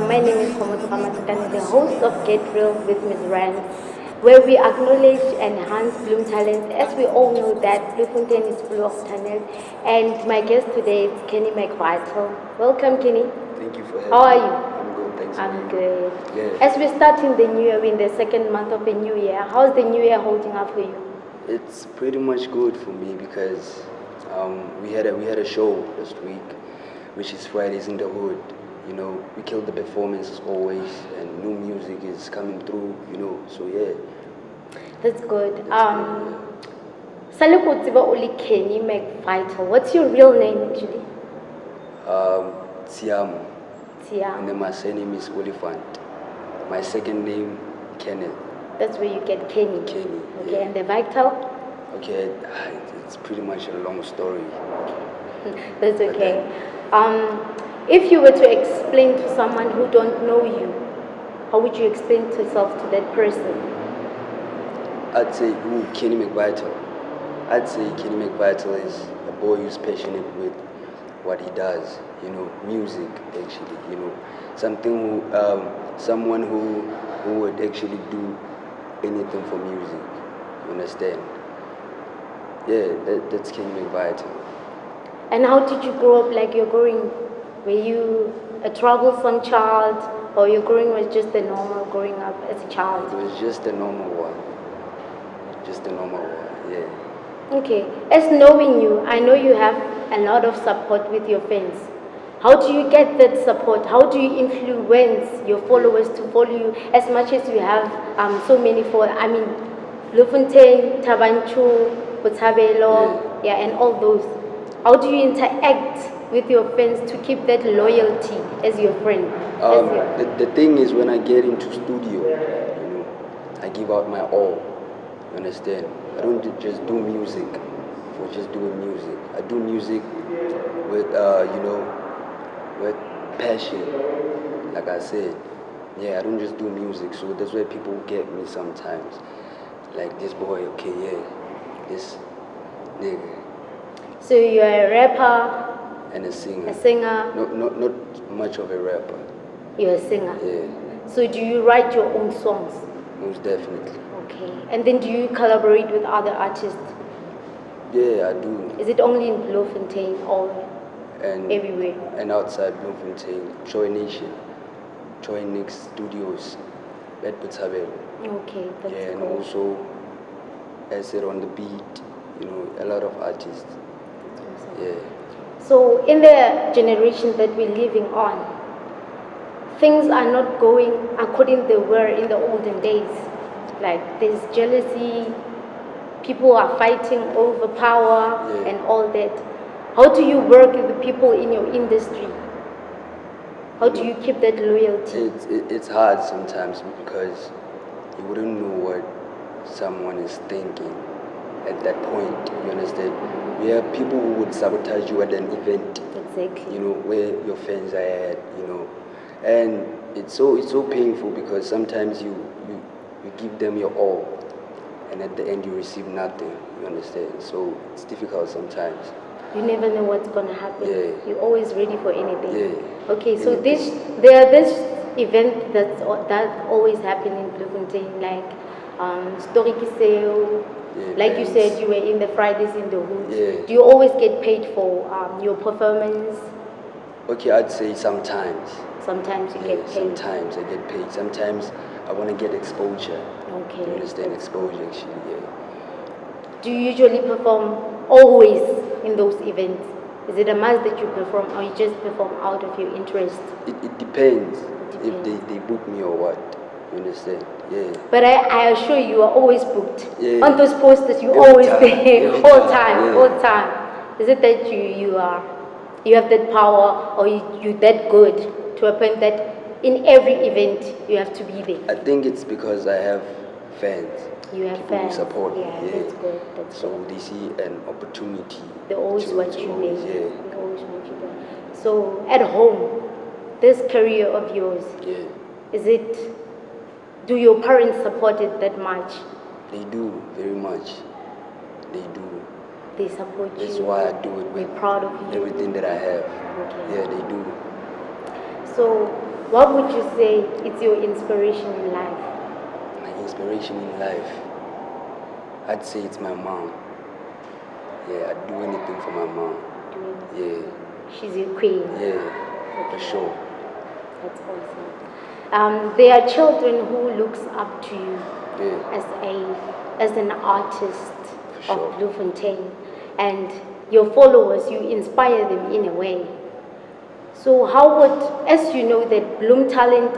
my name is the host of GetReal with Ms. Rand, where we acknowledge and enhance Bloom talent. As we all know that Bloemfontein is full of talent, and my guest today is Kenny McVital. Welcome, Kenny. Thank you for having me. How are you? I'm good, thanks. I'm good. Yeah. As we're starting the new year, we're in the second month of the new year. How's the new year holding up for you? It's pretty much good for me because we had a show last week, which is Fridays in the Hood. You know, we killed the performance as always, and new music is coming through. You know, so yeah. That's good. Only Kenny McVital. What's your real name actually? Tiam. Tiam. And then my surname is Oliphant. My second name, Kenneth. That's where you get Kenny. Kenny. Okay, Yeah. and the Vital? Okay, it's pretty much a long story. That's okay. If you were to explain to someone who don't know you, how would you explain yourself to that person? I'd say, Kenny McVital. I'd say Kenny McVital is a boy who's passionate with what he does. You know, music actually. You know, someone who would actually do anything for music. You understand? Yeah, that's Kenny McVital. And how did you grow up? Like were you a troublesome child, or your growing was just the normal growing up as a child? It was just a normal one. Just a normal one, yeah. Okay. As knowing you, I know you have a lot of support with your fans. How do you get that support? How do you influence your followers to follow you as much as you have so many followers? I mean, Bloemfontein, Tabanchu, Botshabelo, yeah, and all those. How do you interact with your fans to keep that loyalty as your friend? The thing is, when I get into studio, you know, I give out my all. You understand? I don't just do music for just doing music. I do music with, with passion. Like I said, yeah, I don't just do music. So that's why people get me sometimes. Like this boy, okay, yeah, this nigga. So you're a rapper and a singer. A singer. Not much of a rapper. You're a singer. Yeah. So do you write your own songs? Most definitely. Okay. And then do you collaborate with other artists? Yeah, I do. Is it only in Bloemfontein or everywhere? And outside Bloemfontein, Joy Nation, Joy Nix Studios, at Botshabelo. Okay, that's yeah, and cool. also Acid on the Beat, you know, a lot of artists. That's awesome. Yeah. So in the generation that we're living on, things are not going according they were in the olden days. Like there's jealousy, people are fighting over power and all that. How do you work with the people in your industry? How do you keep that loyalty? It's hard sometimes because you wouldn't know what someone is thinking at that point. You understand? We have people who would sabotage you at an event. Exactly. You know, where your fans are at, you know. And it's so painful because sometimes you give them your all and at the end you receive nothing. You understand? So it's difficult sometimes. You never know what's gonna happen. Yeah. You're always ready for anything. Yeah. Okay, so this event that always happen in Bloemfontein, like Story Kiseo. Yeah, like you said, you were in the Fridays in the Hood. Yeah. Do you always get paid for your performance? Okay, I'd say sometimes. Sometimes you get paid. Sometimes I get paid. Sometimes I want to get exposure. Okay. You understand? Exposure, actually, yeah. Do you usually perform always in those events? Is it a must that you perform, or you just perform out of your interest? It depends. If they book me or what. You understand? Yeah. But I assure you are always booked. Yeah. On those posters, you always there all time. Is it that you have that power, or you that good to a point that in every event you have to be there? I think it's because I have fans. You have people fans. Who support me. Yeah, that's good. So they see an opportunity. They always want you there. Yeah. They always want you there. So at home, this career of yours, do your parents support it that much? They do, very much. They do. They support you. That's why I do it. They're proud of you. Everything that I have. Okay. Yeah, they do. So, What would you say is your inspiration in life? My inspiration in life, I'd say it's my mom. Yeah, I'd do anything for my mom. Yeah. She's your queen. Yeah, for sure. That's awesome. There are children who looks up to you as an artist For sure. of Bloemfontein, and your followers, you inspire them in a way. So how would, as you know that Bloom talent,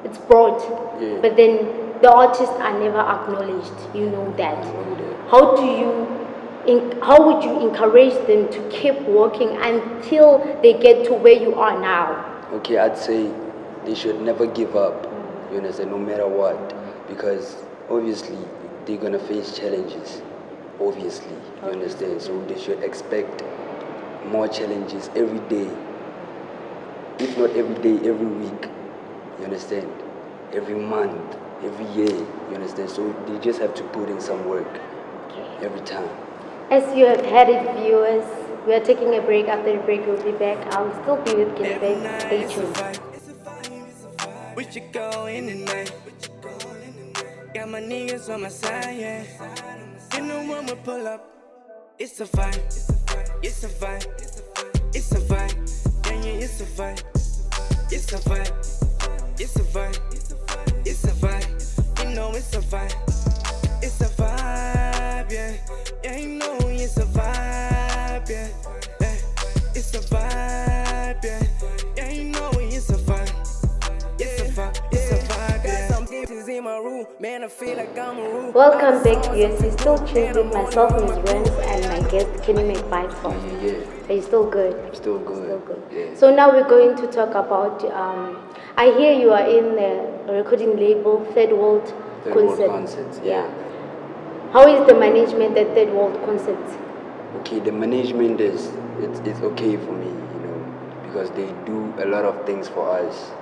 it's broad, but then the artists are never acknowledged. You know that. How do you? How would you encourage them to keep working until they get to where you are now? Okay, I'd say they should never give up, you understand, no matter what, because obviously they're gonna face challenges, obviously, you understand, so they should expect more challenges every day, if not every day, every week, you understand, every month, every year, you understand, so they just have to put in some work every time. As you have had it, viewers, we are taking a break. After the break, we'll be back. I'll still be with Kenny. Stay tuned. We should go in tonight. Got my niggas on my side, yeah. You know when we pull up, it's a vibe. It's a vibe. It's a vibe. Yeah, yeah, it's a vibe. It's a vibe. It's a vibe. It's a vibe. You know it's a vibe. It's a vibe, yeah. Yeah, you know it's a vibe, yeah. It's a vibe, yeah. Yeah, you know it's a vibe. It's a vibe, it's a vibe, yeah. Some things in my room, man, I feel like I'm a room. Welcome back, viewers. You're still tuned with myself, Ms. Rens, and my guest, Kenny McBite. Yeah. Are you still good? Still good. Still good. Yeah. So now we're going to talk about, I hear you are in the recording label, Third World Concerts, yeah. How is the management at Third World Concerts? Okay, the management it's okay for me, you know, because they do a lot of things for us,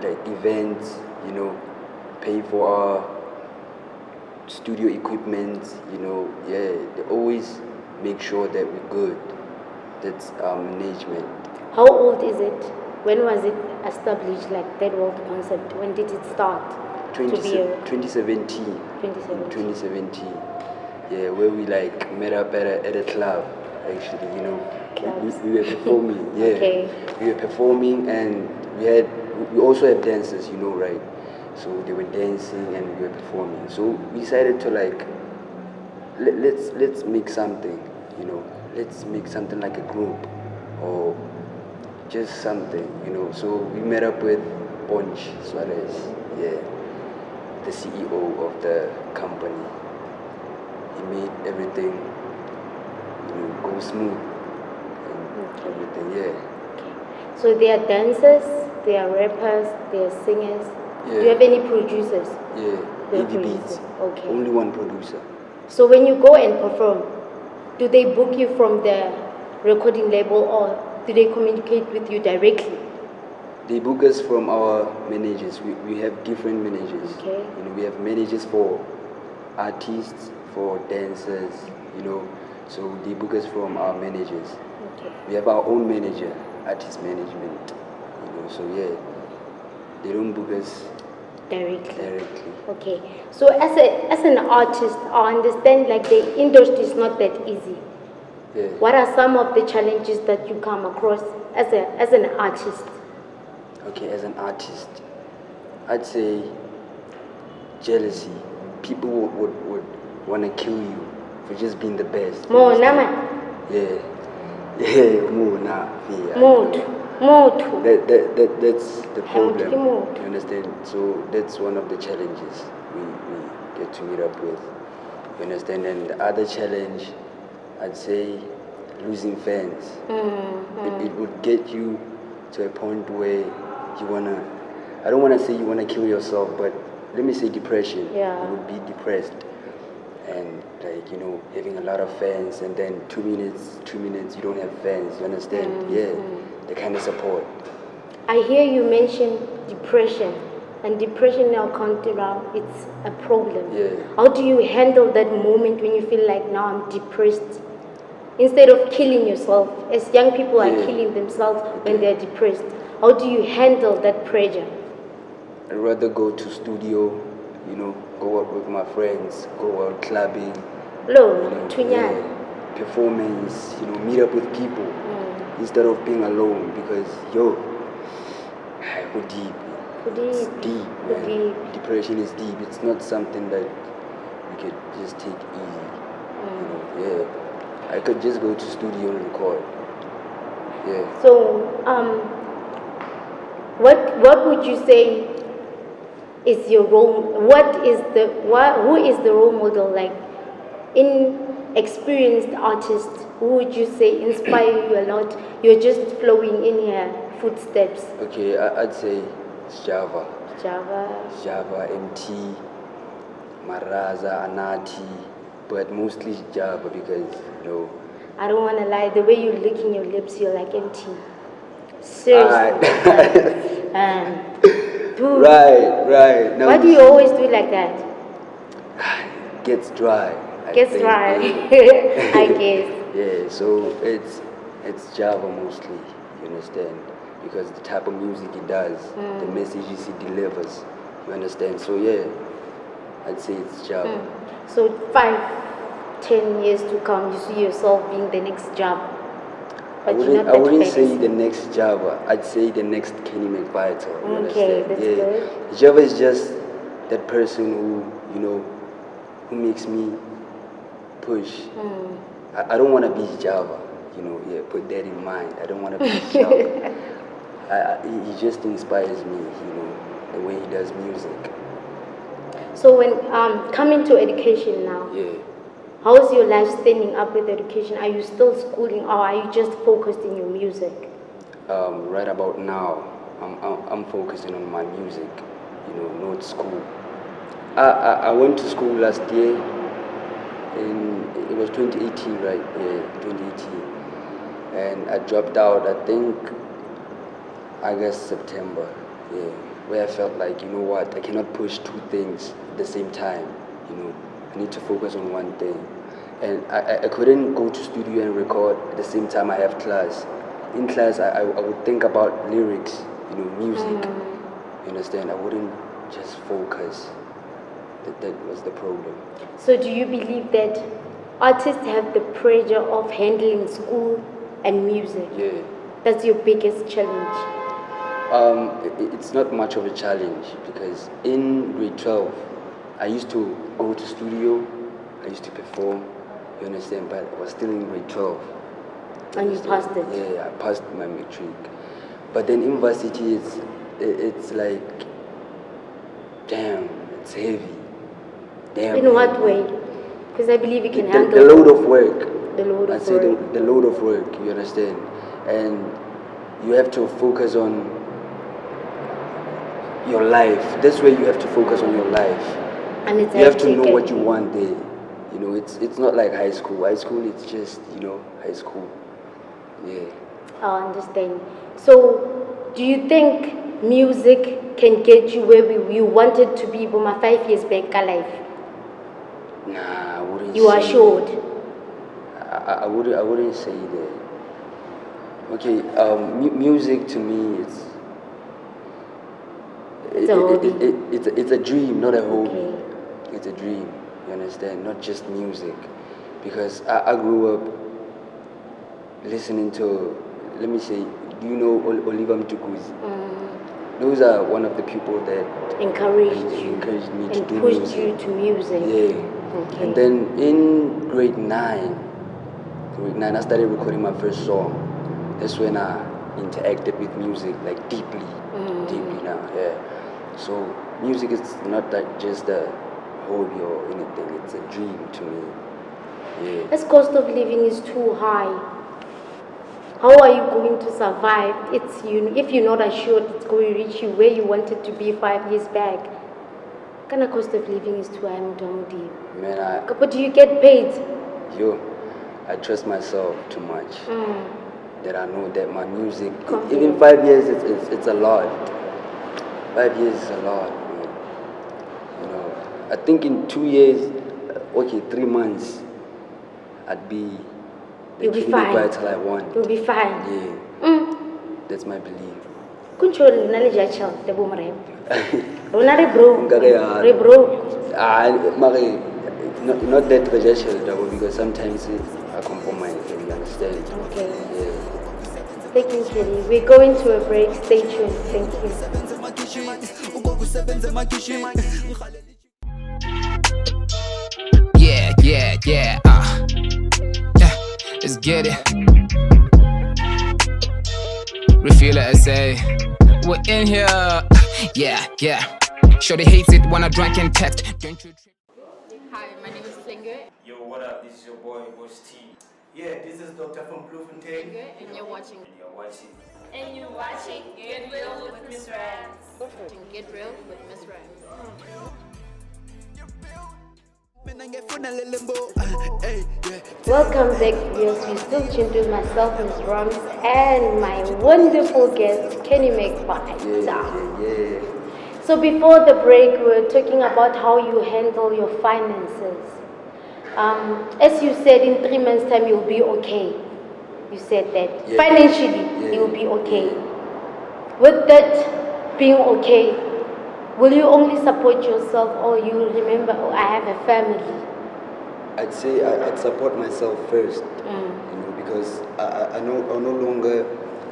like events, you know, pay for our studio equipment, you know, yeah, they always make sure that we're good. That's our management. How old is it? When was it established, like Third World Concert? When did it start? 2017. 2017. Yeah, where we like met up at a club, actually, you know. We were performing, yeah. Okay. We were performing, and we also have dancers, you know, right? So they were dancing and we were performing. So we decided to like let's make something, you know. Let's make something like a group or just something, you know. So we met up with Ponch Suarez, yeah, the CEO of the company. He made everything, you know, go smooth and everything, yeah. So they are dancers, they are rappers, they are singers. Yeah. Do you have any producers? Yeah, They're 80 beats. Okay. Only one producer. So when you go and perform, do they book you from the recording label or do they communicate with you directly? They book us from our managers. We have different managers. Okay. You know, we have managers for artists, for dancers, you know. So they book us from our managers. Okay. We have our own manager, artist management. You know, so yeah, they don't book us Directly. Okay. So as an artist, I understand like the industry is not that easy. Yeah. What are some of the challenges that you come across as an artist? Okay, as an artist, I'd say jealousy. People would want to kill you for just being the best. More nama. Yeah. Yeah, more na. That's the problem. You understand? So that's one of the challenges we get to meet up with. You understand? And the other challenge, I'd say, losing fans. It would get you to a point where you wanna, I don't wanna say you wanna kill yourself, but let me say depression. Yeah. You would be depressed. And like, you know, having a lot of fans and then 2 minutes you don't have fans, you understand? Yeah, the kind of support. I hear you mention depression, and depression in our country now, it's a problem. Yeah. How do you handle that moment when you feel like, now I'm depressed? Instead of killing yourself, as young people are killing themselves when they're depressed, How do you handle that pressure? I'd rather go to studio, go out with my friends, go out clubbing, Lo, you know, Tunyana. yeah, performance, meet up with people instead of being alone because go deep. It's deep, man. Depression is deep. It's not something that we could just take easy. Yeah. I could just go to studio and record. Yeah. So, what would you say is your role? Who is the role model, like in experienced artists? Who would you say inspire you a lot? You're just flowing in here footsteps. Okay, I'd say it's Java. Java, MT, Maraza, Anati, but mostly Java because I don't want to lie. The way you're licking your lips, you're like MT. Seriously. Dude, right. Now why do you always do like that? Gets dry. Gets dry. I guess. Yeah, so it's Java mostly, you understand? Because the type of music he does, the messages he delivers, you understand? So yeah, I'd say it's Java. So 5-10 years to come, you see yourself being the next Java. I wouldn't say the next Java. I'd say the next Kenny McVital. You Okay, understand? that's good. Java is just that person who makes me push. I don't want to be Java. Put that in mind. I don't want to be Java. He just inspires me. The way he does music. So when coming to education now. Yeah. How is your life standing up with education? Are you still schooling or are you just focused in your music? Right about now, I'm focusing on my music, not school. I went to school last year, it was 2018, right? Yeah, 2018. And I dropped out, I think, August, September, yeah, where I felt like, what, I cannot push two things at the same time, I need to focus on one thing. And I couldn't go to studio and record at the same time I have class. In class, I would think about lyrics, music. You understand? I wouldn't just focus. That was the problem. So do you believe that artists have the pressure of handling school and music? Yeah. That's your biggest challenge? It's not much of a challenge because in grade 12, I used to go to studio, I used to perform, you understand, but I was still in grade 12. And you passed it? Yeah, I passed my matric. But then university, it's like, damn, it's heavy. Damn. In what way? Because I believe you can handle the load of work. The load of work. I'd say the load of work, you understand? And you have to focus on your life. That's where you have to focus on your life. And it's you have to know what you want there. It's not like high school. High school, it's just, high school. Yeah. I understand. So, do you think music can get you where you wanted to be for my 5 years back life? Nah, I wouldn't You are assured? I wouldn't say that. Okay, music to me, it's a dream, not a hobby. Okay. It's a dream, you understand? Not just music. Because I grew up listening to, let me say, do you know Oliver Mtukuzi? Those are one of the people that encouraged me to do music. And pushed you to music. Yeah. Okay. And then in grade 9, I started recording my first song. That's when I interacted with music like deeply now. Yeah. So music is not that just a hobby or anything. It's a dream to me. Yeah. As cost of living is too high, how are you going to survive? If you're not assured it's going to reach you where you wanted to be 5 years back. Kind of cost of living is too high, man. But do you get paid? I trust myself too much. That I know that my music, Confident. even 5 years, it's a lot. 5 years is a lot. I think in 2 years, 3 months, I'd be. You'll be fine. Till I want. You'll be fine. Yeah. That's my belief. Kuncho nale jachel the boomerang. Ronari broke. Nkare Re broke. mare not that rejection double because sometimes I compromise, you understand? Okay. Yeah. Technically, we're going to a break. Stay tuned. Thank you. Yeah, yeah, yeah, yeah, let's get it. Refill it, I say, we're in here. Yeah, yeah. Shorty hates it when I drink and text. Don't you trip? Hi, my name is Finger. Yo, what up? This is your boy, Boss T. Yeah, this is Dr. from Bloemfontein. And you're watching. And you're watching GetReal with Miss Rams. GetReal with Miss Rams. Welcome back, viewers. You still tuned with myself, Ms. Rams, and my wonderful guest, Kenny McFly. Yeah. So before the break, we were talking about how you handle your finances. As you said, in 3 months' time, you'll be okay. You said that. Yeah. Financially, you'll be okay. With that being okay, will you only support yourself or you remember, oh, I have a family? I'd say I'd support myself first, because I no longer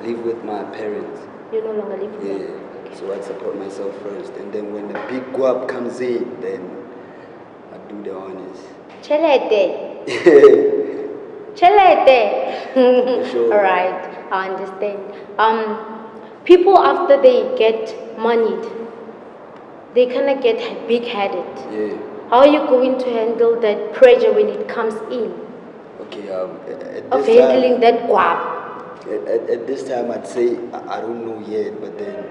live with my parents. You no longer live with Yeah, them? so I'd support myself first, and then when the big guap comes in, then I'd do the honors. Chelete. For Chelete. sure. Alright, I understand. People after they get moneyed, they kind of get big-headed. Yeah. How are you going to handle that pressure when it comes in? Okay. At Of this handling time, that guap? at this time, I'd say I don't know yet, but then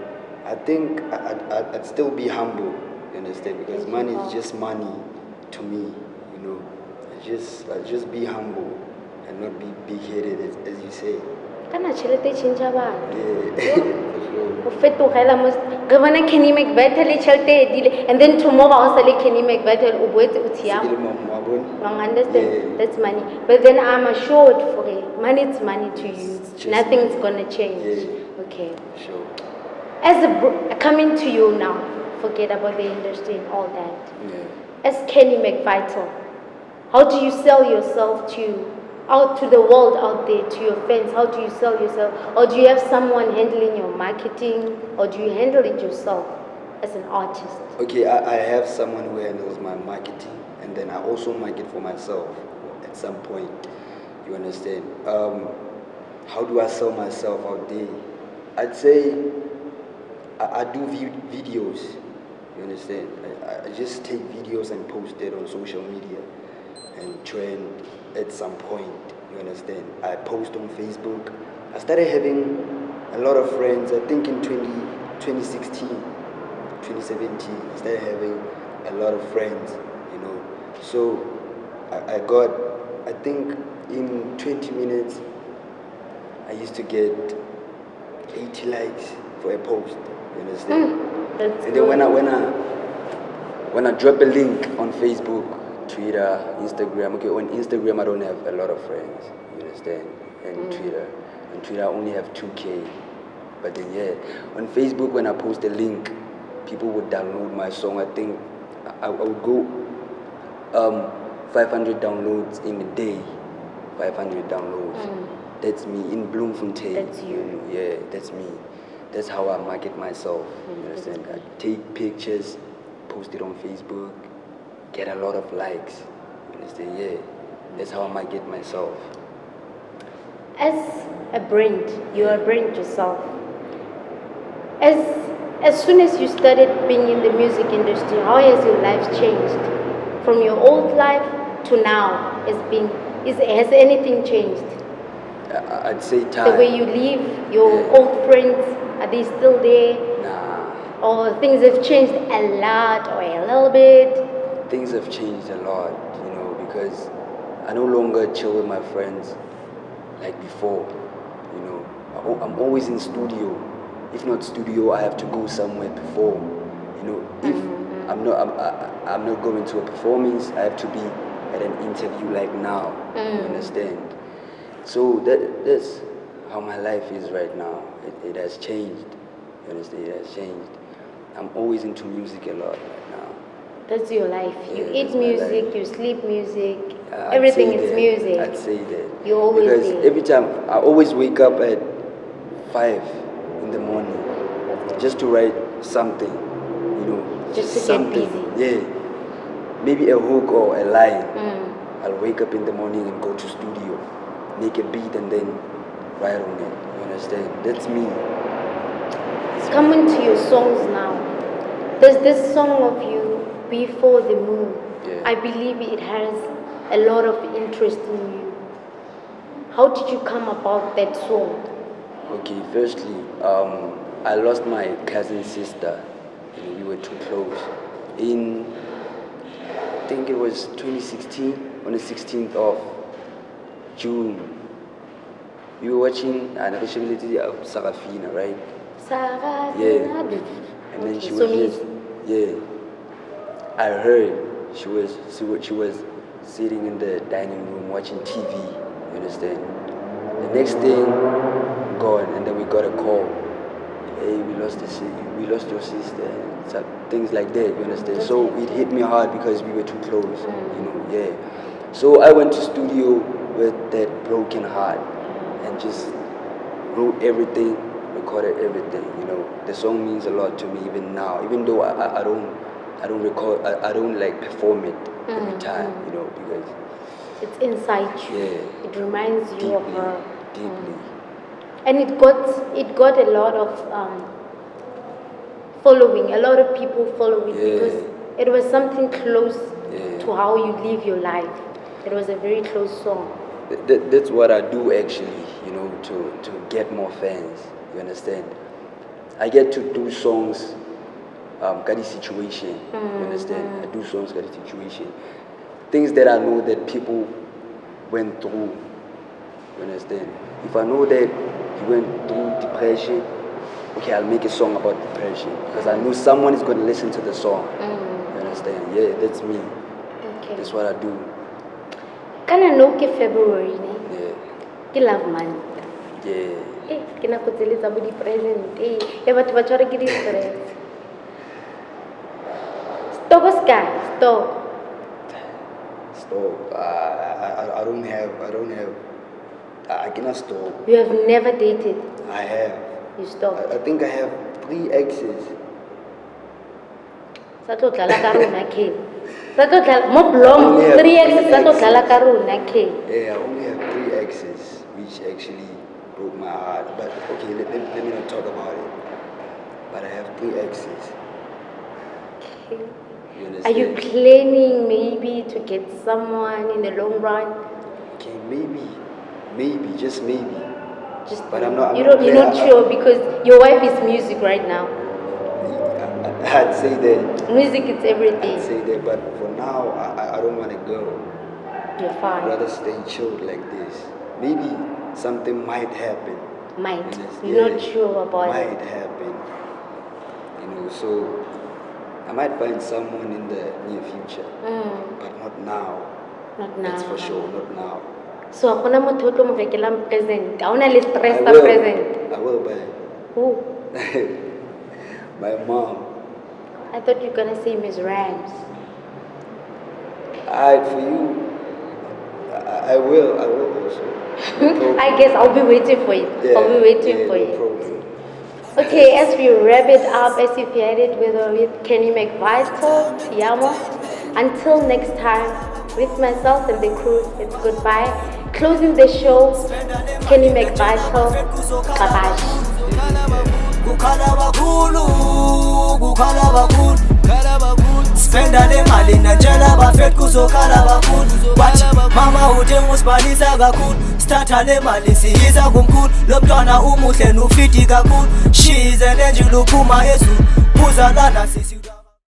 I think I'd still be humble. You understand? Because money is just money to me. You know, I just be humble and not be big-headed, as you say. Kana chelete chinja ba? Yeah. For sure. O fetogela mo re bona Kenny McVital chelete edile, and then tomorrow also le Kenny McVital o boetse o thiama. I understand. Yeah. That's money. But then I'm assured for it. Money is money to you. Just Nothing's money. gonna change. Yeah. Okay. Sure. As coming to you now, forget about the industry and all that. Yeah. As Kenny McVital, how do you sell yourself out to the world out there, to your fans? How do you sell yourself? Or do you have someone handling your marketing? Or do you handle it yourself as an artist? Okay, I have someone who handles my marketing, and then I also market for myself at some point. You understand? How do I sell myself out there? I'd say I do videos. You understand? I just take videos and post it on social media and trend at some point. You understand? I post on Facebook. I started having a lot of friends. I think in 2016, 2017, I started having a lot of friends, you know. So I got, I think in 20 minutes, I used to get 80 likes for a post. You understand? That's And good. then when I drop a link on Facebook, Twitter, Instagram. Okay, on Instagram I don't have a lot of friends. You understand? And Twitter. On Twitter I only have 2K. But then yeah, on Facebook when I post a link, people would download my song. I think I would go 500 downloads in a day. 500 downloads. That's me in Bloemfontein. That's you. Yeah, that's me. That's how I market myself. You understand? I take pictures, post it on Facebook, get a lot of likes. You understand? Yeah. That's how I market myself. As a brand, you're a brand yourself. As soon as you started being in the music industry, how has your life changed? From your old life to now, has anything changed? I'd say time. The way you live, your old friends, are they still there? Nah. Or things have changed a lot or a little bit? Things have changed a lot, you know, because I no longer chill with my friends like before, you know. I'm always in studio. If not studio, I have to go somewhere perform. You know, if I'm not going to a performance, I have to be at an interview like now. You understand? So that's how my life is right now. It has changed. You understand? It has changed. I'm always into music a lot right now. That's your life. You Yeah, eat that's my music, life. you sleep music, I'd everything say is that. music. I'd say that. You're always because there. every time I always wake up at 5 in the morning just to write something, you know, Just to get something. busy. Yeah, maybe a hook or a line. Mm. I'll wake up in the morning and go to studio, make a beat and then write on it. You understand? That's me. Coming to your songs now. There's this song of you, Before the Moon. Yeah. I believe it has a lot of interest in you. How did you come about that song? Okay, firstly, I lost my cousin sister. We were too close. I think it was 2016, on the 16th of June. We were watching an actuality of Sarafina, right? Sarah. Yeah. And then she was just, yeah. I heard she was sitting in the dining room watching TV. You understand? The next thing, gone, and then we got a call. Hey, we lost your sister, so things like that. You understand? So it hit me hard because we were too close. You know, yeah. So I went to studio with that broken heart and just wrote everything, recorded everything. You know, the song means a lot to me even now. Even though I don't record, I don't like perform it every time. You know, because it's inside you. Yeah. It reminds you of her. Deeply. And it got a lot of following. A lot of people follow it because it was something close to how you live your life. It was a very close song. That's what I do actually, you know, to get more fans. You understand? I get to do songs, got the situation. You understand? I do songs, got the situation. Things that I know that people went through. You understand? If I know that you went through depression, okay, I'll make a song about depression because I know someone is going to listen to the song. You understand? Yeah, that's me. Okay. That's what I do. Can I know ke February ne? Yeah. Ke love month. Yeah. Ke na go tseletsa bo di present. Batho ba tshware ke di stress. Stop. Stop. I don't have. I cannot stop. You have never dated. I have. You stopped. I think I have 3 exes. Sa tlo dlala ka rona ke. Sa tlo dlala mo blom Only have 3 exes three sa tlo exes. dlala ka rona ke. Yeah, I only have 3 exes, which actually broke my heart. But okay, let me not talk about it. But I have 3 exes. Okay. You understand? Are you planning maybe to get someone in the long run? Okay, maybe, just maybe. But I'm You're not not sure because your wife is music right now. I'd say that. Music is everything. I'd say that, but for now, I don't want to go. You're I'd fine. rather stay chilled like this. Maybe something might happen. Might. You understand? You're not sure about might it. happen. You know, so I might find someone in the near future, but not now. Not now. That's for sure, not now. So akuna motho o tlo mo rekelang present. Ha ona le stress I ta will. present. I will buy Who? my mom. I thought you were gonna say Miss Rams. Alright, for you, I will also. No problem. I guess I'll be waiting for it. Yeah, I'll be waiting yeah, for no it. problem. Okay, as we wrap it up, as if you had it with Kenny McVital, Tiamo. Until next time, with myself and the crew, it's goodbye. Closing the show, Kenny McVital, bye-bye. Spenda le mali na jela bafet kuzokhala kakhulu Wathi mama udinga usibhalisa kakhulu Starta le mali siyiza kumkhulu Lo mntwana umuhle nufiti kakhulu Shize nenjulu phuma ezulu Buza lana sisi